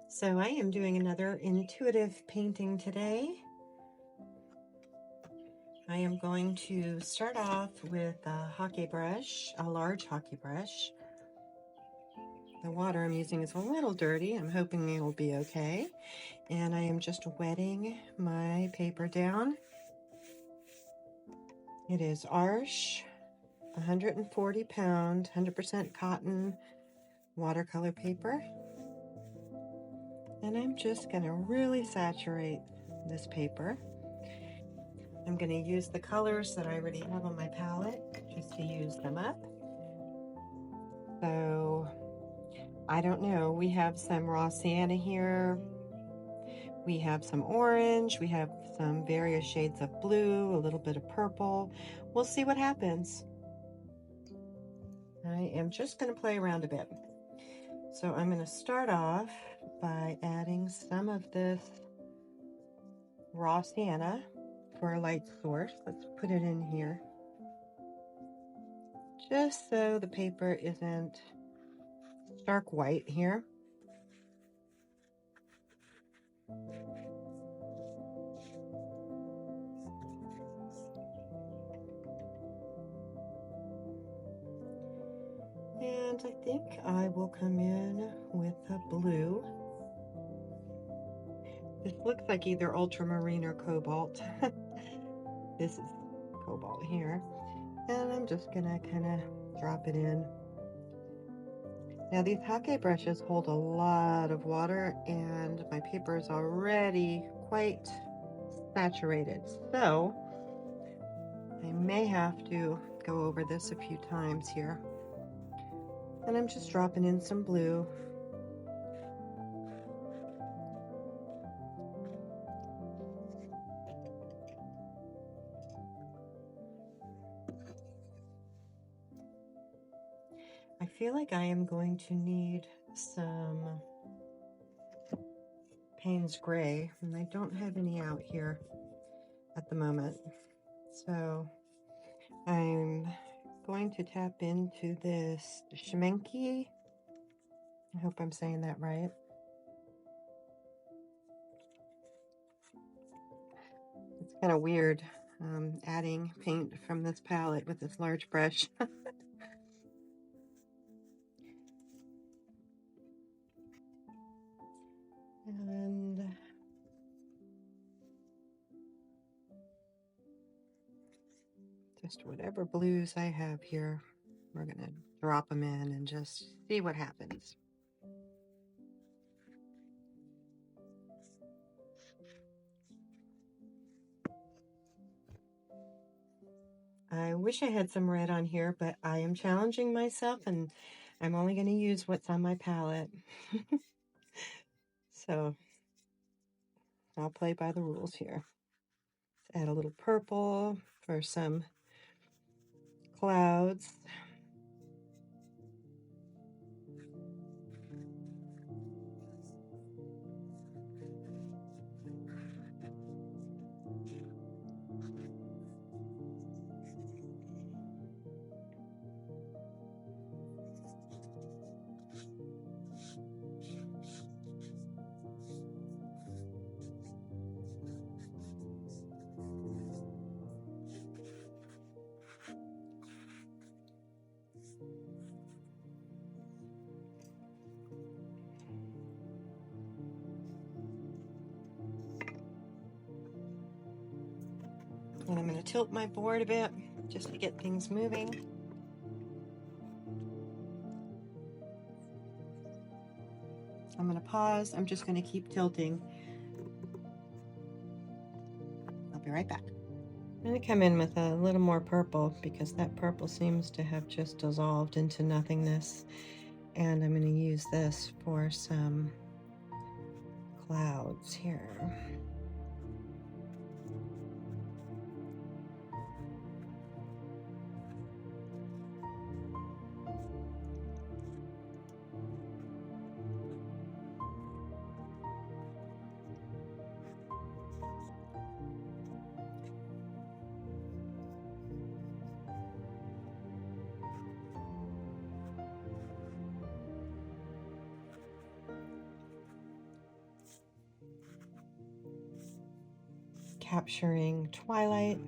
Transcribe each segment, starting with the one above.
So I am doing another intuitive painting today. I am going to start off with a Hake brush, a large Hake brush. The water I'm using is a little dirty. I'm hoping it'll be okay. And I am just wetting my paper down. It is Marsh, 140 pound, 100% cotton watercolor paper. And I'm just going to really saturate this paper. I'm going to use the colors that I already have on my palette just to use them up. So, I don't know, we have some raw Sienna here. We have some orange. We have some various shades of blue, a little bit of purple. We'll see what happens. I am just going to play around a bit. So I'm going to start off by adding some of this raw sienna for a light source. Let's put it in here, just so the paper isn't stark white here. And I think I will come in with a blue. This looks like either ultramarine or cobalt. This is cobalt here. And I'm just gonna kind of drop it in. Now these Hake brushes hold a lot of water and my paper is already quite saturated. So I may have to go over this a few times here. And I'm just dropping in some blue. I feel like I am going to need some Payne's Gray, and I don't have any out here at the moment. So I'm going to tap into this Shemenki. I hope I'm saying that right. It's kind of weird adding paint from this palette with this large brush. And just whatever blues I have here, we're going to drop them in and just see what happens. I wish I had some red on here, but I am challenging myself and I'm only going to use what's on my palette. So I'll play by the rules here. Let's add a little purple for some clouds. And I'm going to tilt my board a bit just to get things moving. I'm going to pause. I'm just going to keep tilting. I'll be right back. I'm going to come in with a little more purple because that purple seems to have just dissolved into nothingness. And I'm going to use this for some clouds here. capturing twilight.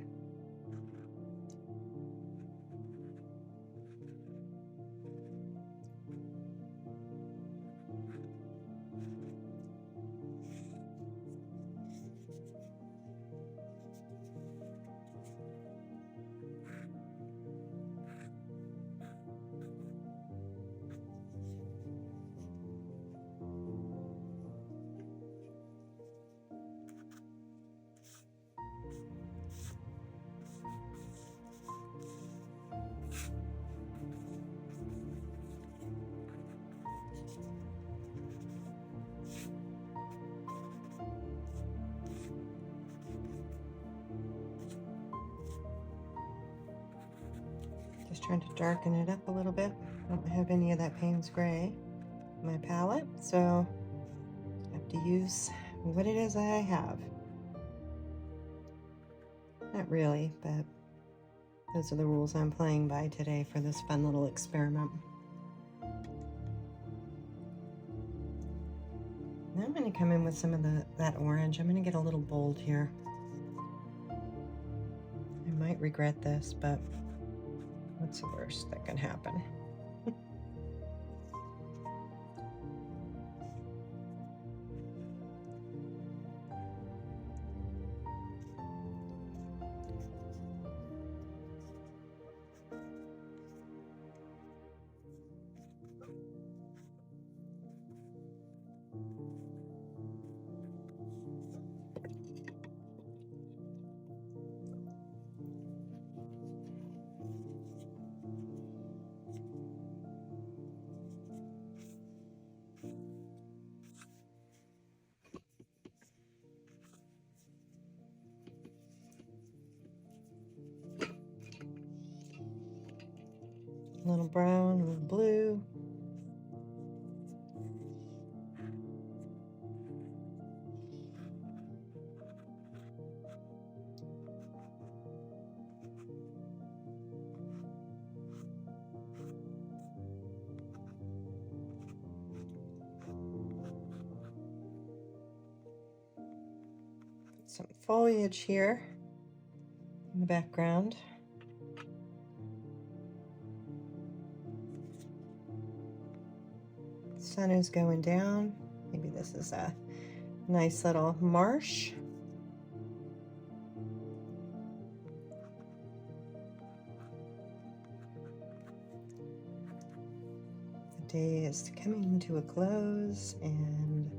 Just trying to darken it up a little bit. I don't have any of that Payne's Gray in my palette, so I have to use what it is I have. Not really, but those are the rules I'm playing by today for this fun little experiment. Now I'm going to come in with some of that orange. I'm going to get a little bold here. I might regret this, but what's the worst that can happen? A little brown, a little blue. Put some foliage here in the background. Sun is going down. Maybe this is a nice little marsh. The day is coming to a close, and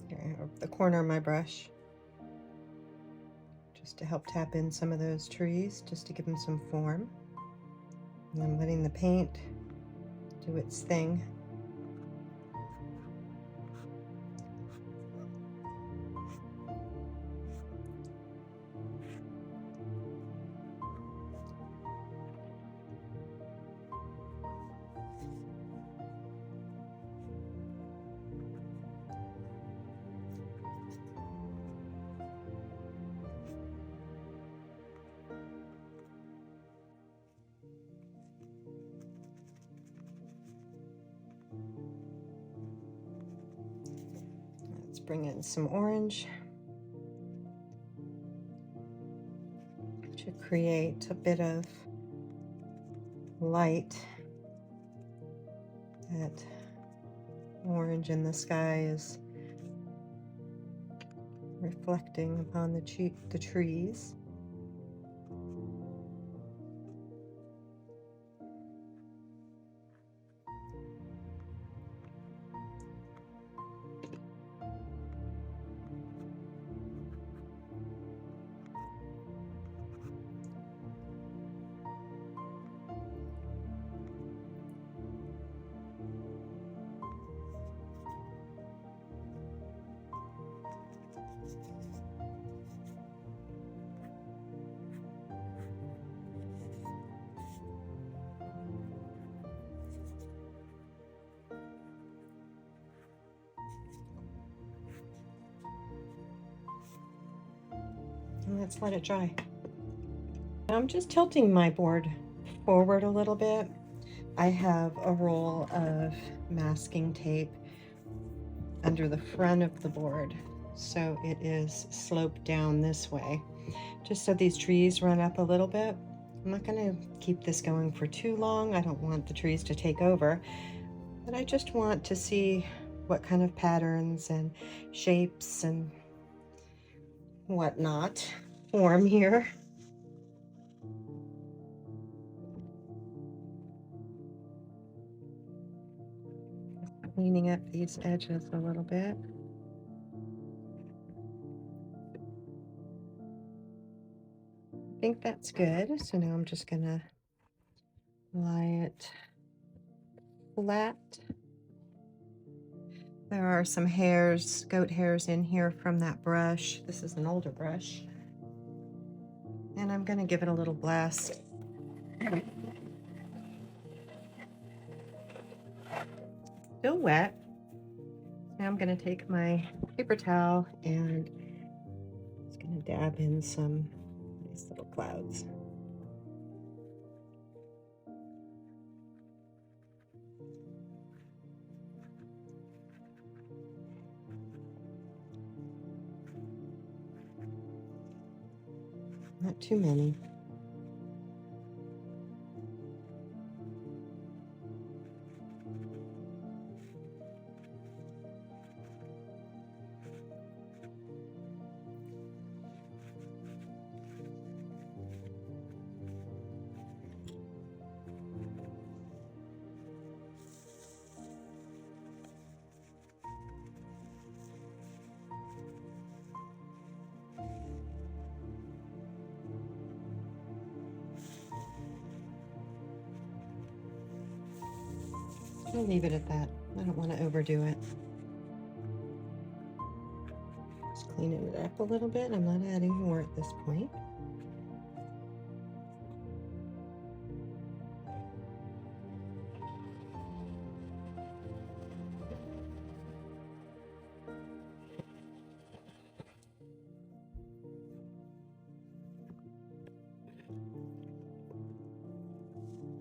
here I have the corner of my brush just to help tap in some of those trees, just to give them some form. And I'm letting the paint do its thing. Bring in some orange to create a bit of light. That orange in the sky is reflecting upon the trees. Let's let it dry. I'm just tilting my board forward a little bit. I have a roll of masking tape under the front of the board so it is sloped down this way, just so these trees run up a little bit. I'm not going to keep this going for too long. I don't want the trees to take over, but I just want to see what kind of patterns and shapes and whatnot form here. Cleaning up these edges a little bit. I think that's good. So now I'm just gonna lie it flat. There are some hairs, goat hairs in here from that brush. This is an older brush. And I'm gonna give it a little blast. Still wet. Now I'm gonna take my paper towel and just gonna dab in some nice little clouds. Not too many. I'll leave it at that. I don't want to overdo it. Just cleaning it up a little bit. I'm not adding more at this point.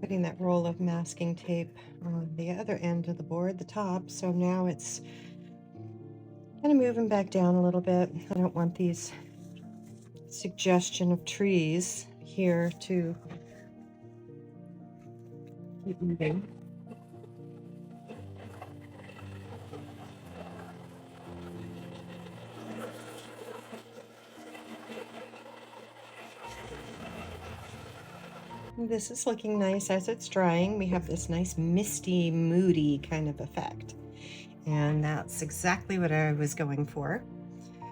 Putting that roll of masking tape on the other end of the board, the top, so now it's kind of moving back down a little bit. I don't want these suggestion of trees here to keep moving. This is looking nice as it's drying. We have this nice misty, moody kind of effect. And that's exactly what I was going for.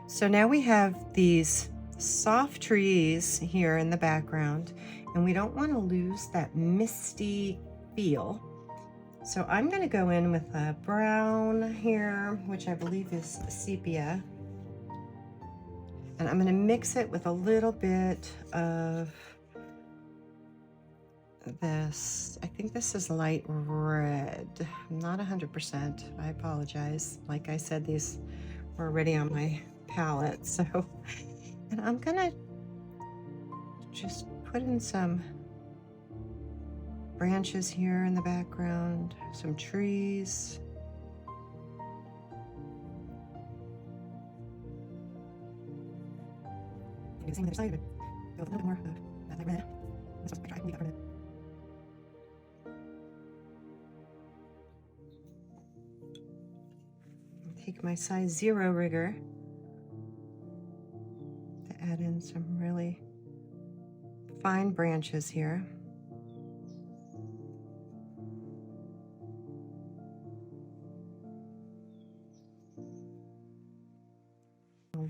So now we have these soft trees here in the background, and we don't want to lose that misty feel. So I'm going to go in with a brown here, which I believe is sepia. And I'm going to mix it with a little bit of this. I think this is light red. I'm not 100%. I apologize. Like I said, these were already on my palette. So, and I'm gonna just put in some branches here in the background, some trees. Do the same on the other side, but go with a little bit more of that light red. This one's quite dry. Leave that for a minute. Take my size 0 rigger to add in some really fine branches here.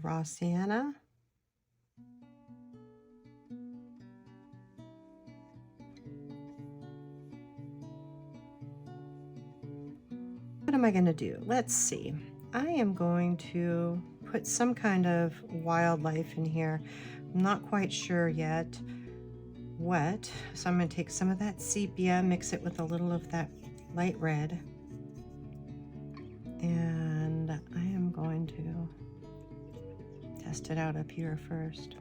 Raw sienna. What am I going to do? Let's see. I am going to put some kind of wildlife in here. I'm not quite sure yet what. So I'm going to take some of that sepia, mix it with a little of that light red. And I am going to test it out up here first.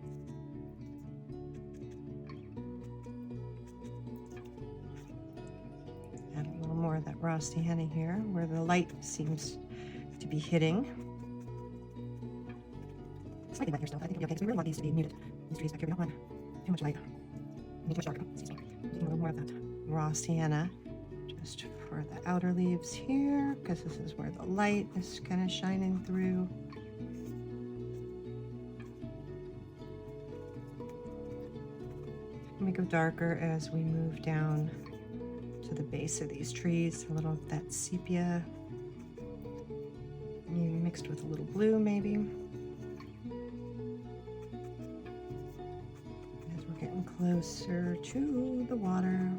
Add a little more of that raw sienna here where the light seems to be hitting. slightly wet here still, but I think it'll be okay because we really want these to be muted. These trees back here, we don't want too much light. We need too much dark. Excuse me. Taking a little more of that raw sienna just for the outer leaves here, because this is where the light is kind of shining through. And we go darker as we move down to the base of these trees. A little of that sepia, maybe mixed with a little blue, maybe. As we're getting closer to the water.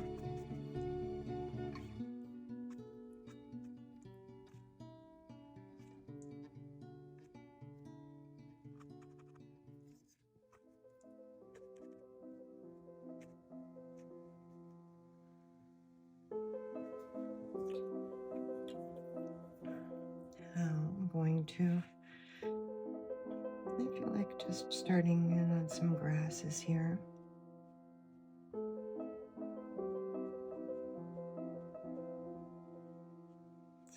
I'm going to, I feel like just starting in on some grasses here.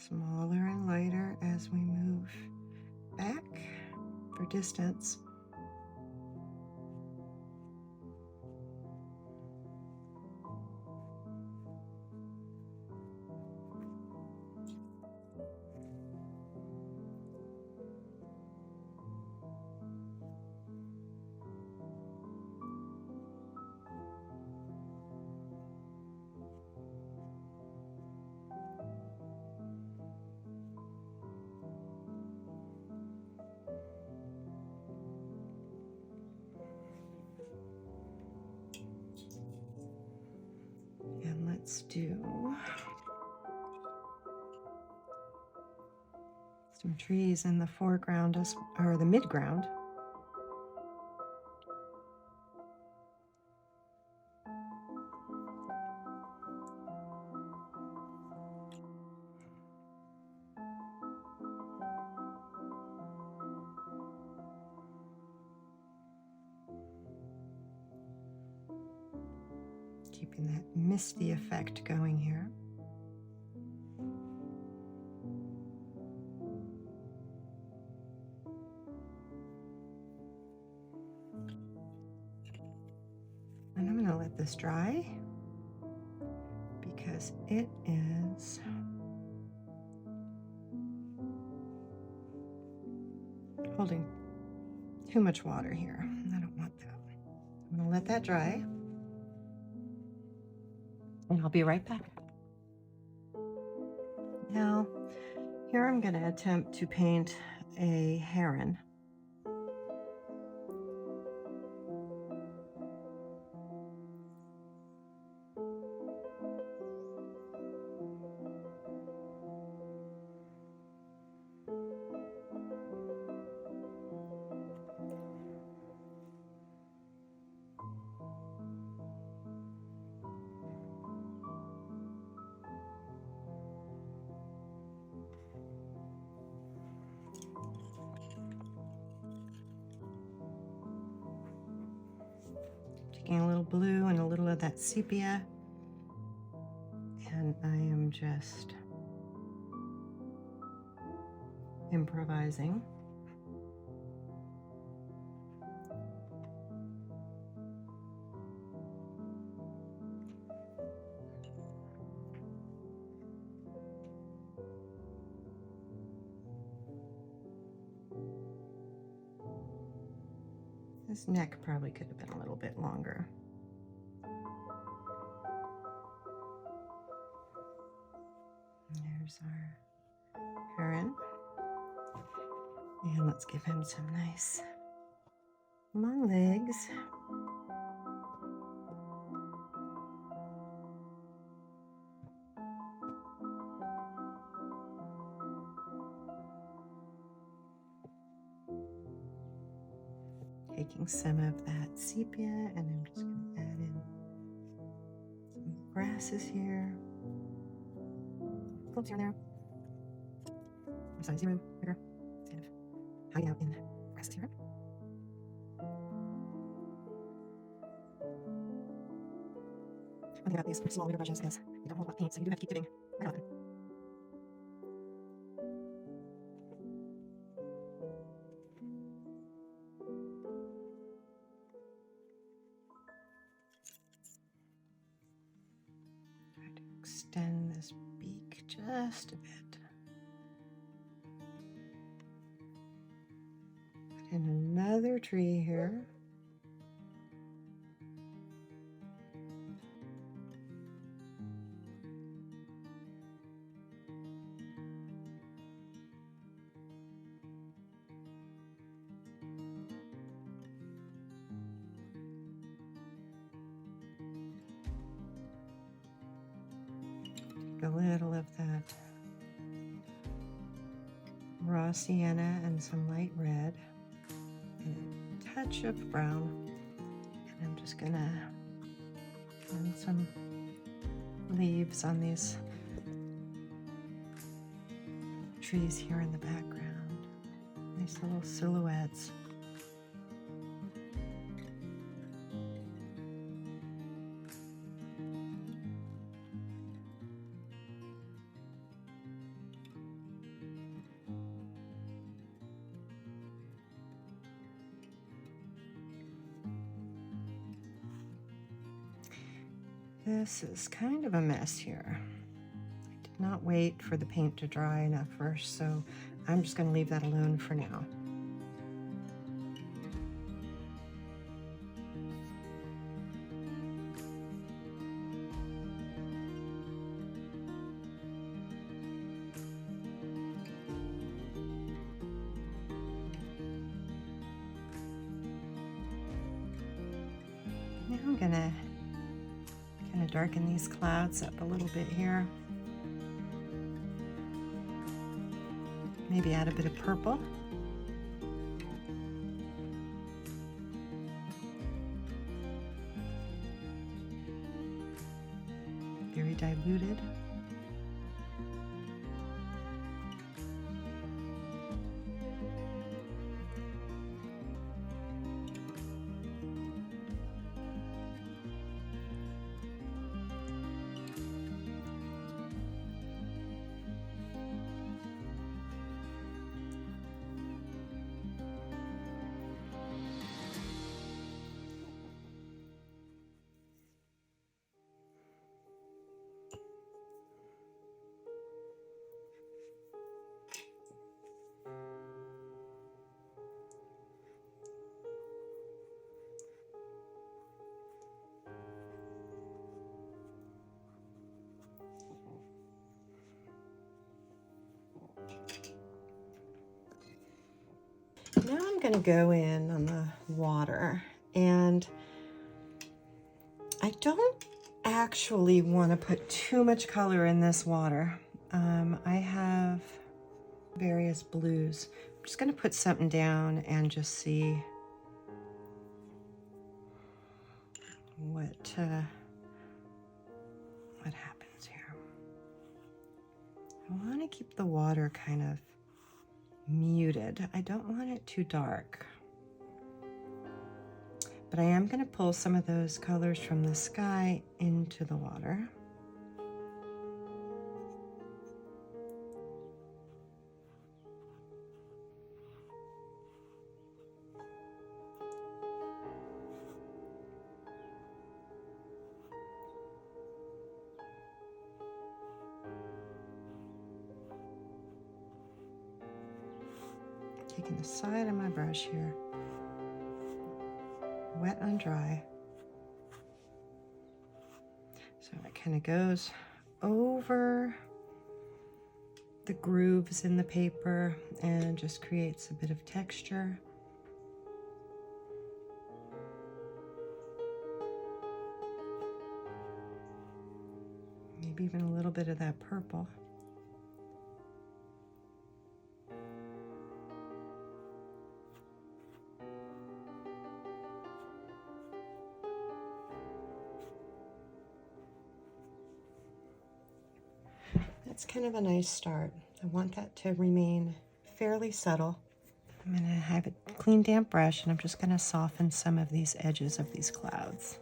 Smaller and lighter as we move back for distance. And let's do some trees in the foreground, or the midground. Keeping that misty effect going here. And I'm going to let this dry because it is holding too much water here. I don't want that. I'm going to let that dry. And I'll be right back. Now, here I'm going to attempt to paint a heron. Taking a little blue and a little of that sepia, and I am just improvising. His neck probably could have been a little bit longer. There's our heron. And let's give him some nice long legs. Taking some of that sepia, and I'm just going to add in some grasses here. Clumps here and there. I'm size 0, bigger. Kind of hiding out in grasses here. One thing about these small bigger brushes is you don't hold a lot of paint, so you do have to keep dipping right often. this beak just a bit. Put in another tree here. A little of that raw sienna and some light red and a touch of brown, and I'm just gonna put some leaves on these trees here in the background. Nice little silhouettes. This is kind of a mess here. I did not wait for the paint to dry enough first, so I'm just going to leave that alone for now. Now I'm going to kind of darken these clouds up a little bit here. Maybe add a bit of purple. Very diluted. Now I'm going to go in on the water, and I don't actually want to put too much color in this water. I have various blues. I'm just going to put something down and just see what happens here. I want to keep the water kind of muted. I don't want it too dark. But I am going to pull some of those colors from the sky into the water. Taking the side of my brush here, wet on dry. So it kind of goes over the grooves in the paper and just creates a bit of texture. Maybe even a little bit of that purple. That's kind of a nice start. I want that to remain fairly subtle. I'm going to have a clean, damp brush, and I'm just going to soften some of these edges of these clouds.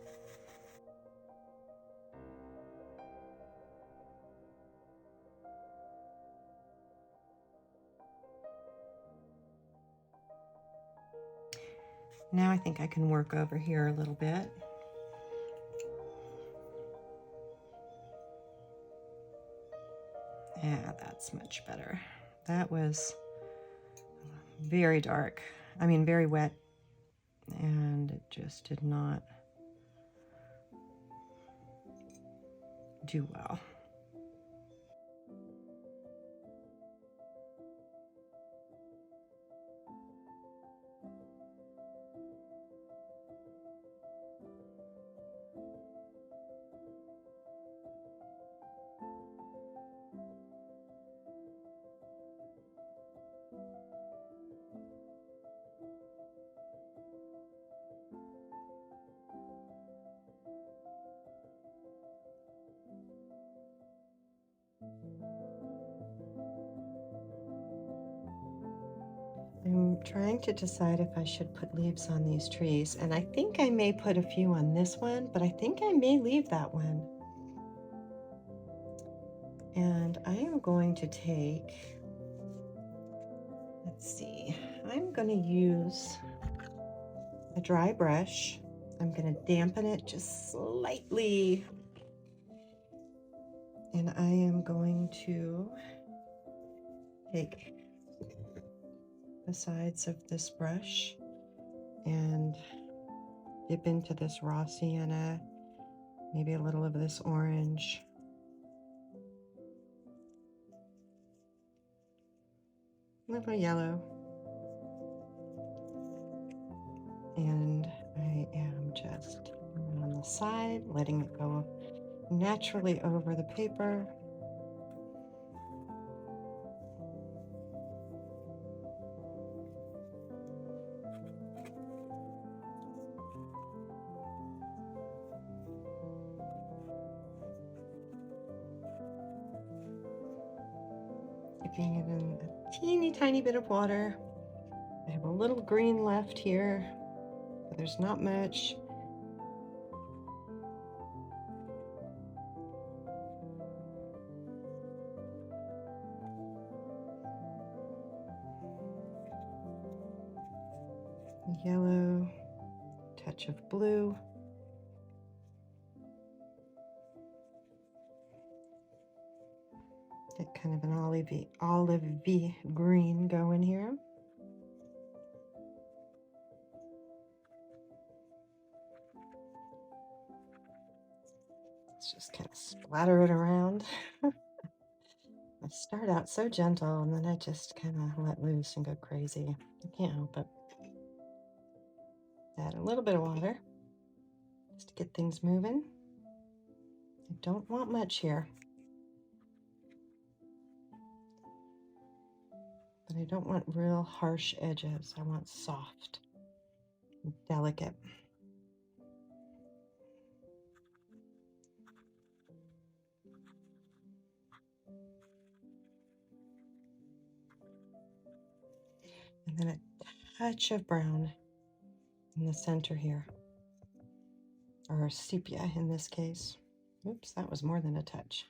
Now I think I can work over here a little bit. Yeah, that's much better. That was very dark. I mean, very wet. And it just did not do well. I'm trying to decide if I should put leaves on these trees, and I think I may put a few on this one, but I think I may leave that one. And I am going to take, let's see, I'm going to use a dry brush. I'm going to dampen it just slightly. And I am going to take the sides of this brush and dip into this raw sienna, maybe a little of this orange. A little yellow. And I am just on the side, letting it go naturally over the paper. Dipping it in a teeny tiny bit of water. I have a little green left here, but there's not much. Yellow, touch of blue. Get kind of an olivey green going here. Let's just kind of splatter it around. I start out so gentle and then I just kind of let loose and go crazy. I can't help it. Add a little bit of water just to get things moving. I don't want much here, but I don't want real harsh edges. I want soft and delicate. And then a touch of brown in the center here, or sepia in this case. Oops, that was more than a touch.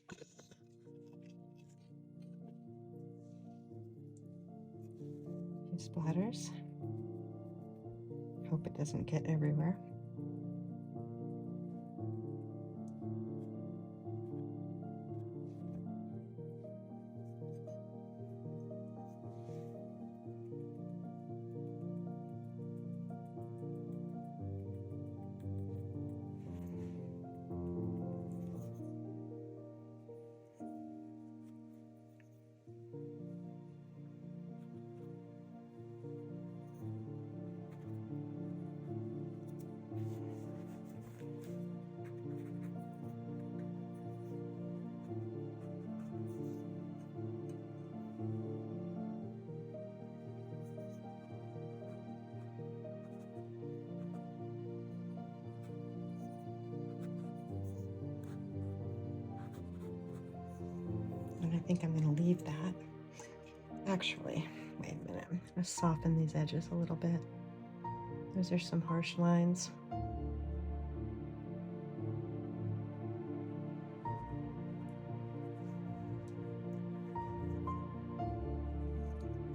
A few splatters. Hope it doesn't get everywhere. And I think I'm going to leave that. Actually, wait a minute. I'm going to soften these edges a little bit. Those are some harsh lines.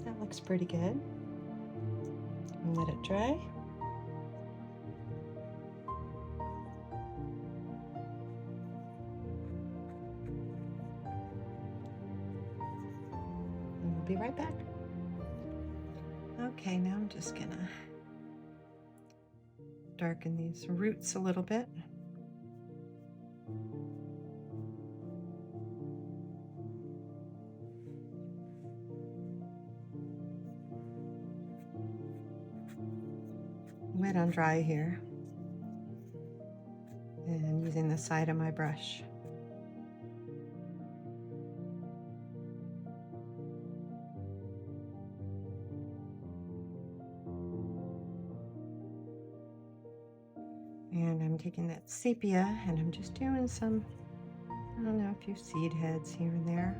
That looks pretty good. and let it dry. And we'll be right back. Okay, now I'm just gonna darken these roots a little bit. Wet on dry here, and using the side of my brush. And I'm taking that sepia and I'm just doing some, I don't know, a few seed heads here and there.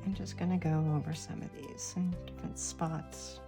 I'm just going to go over some of these in different spots.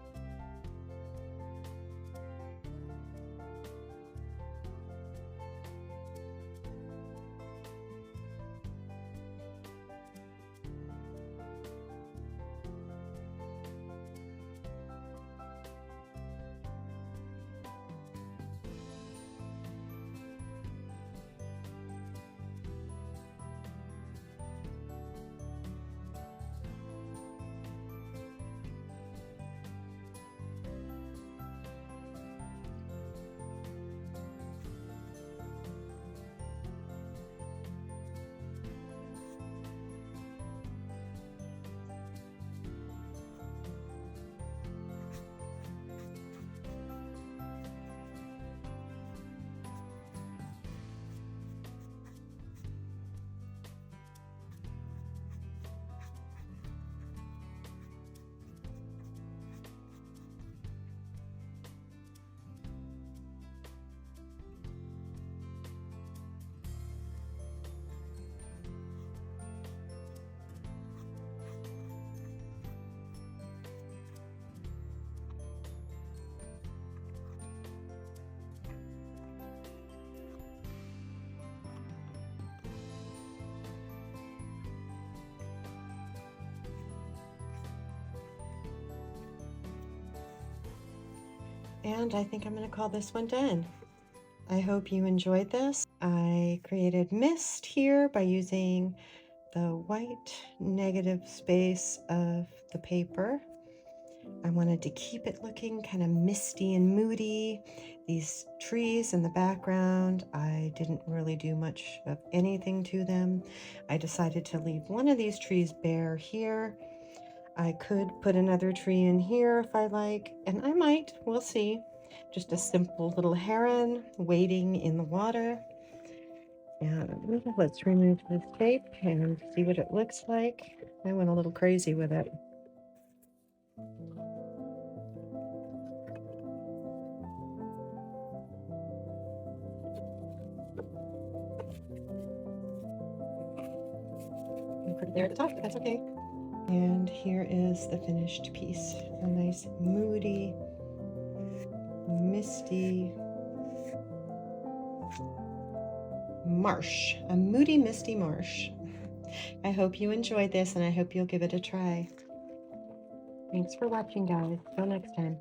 And I think I'm going to call this one done. I hope you enjoyed this. I created mist here by using the white negative space of the paper. I wanted to keep it looking kind of misty and moody. These trees in the background, I didn't really do much of anything to them. I decided to leave one of these trees bare here. I could put another tree in here if I like, and I might, we'll see. Just a simple little heron wading in the water. And let's remove this tape and see what it looks like. I went a little crazy with it. Put it there at the top, but that's okay. And here is the finished piece. A nice moody, misty marsh. A moody, misty marsh. I hope you enjoyed this, and I hope you'll give it a try. Thanks for watching, guys. Till next time.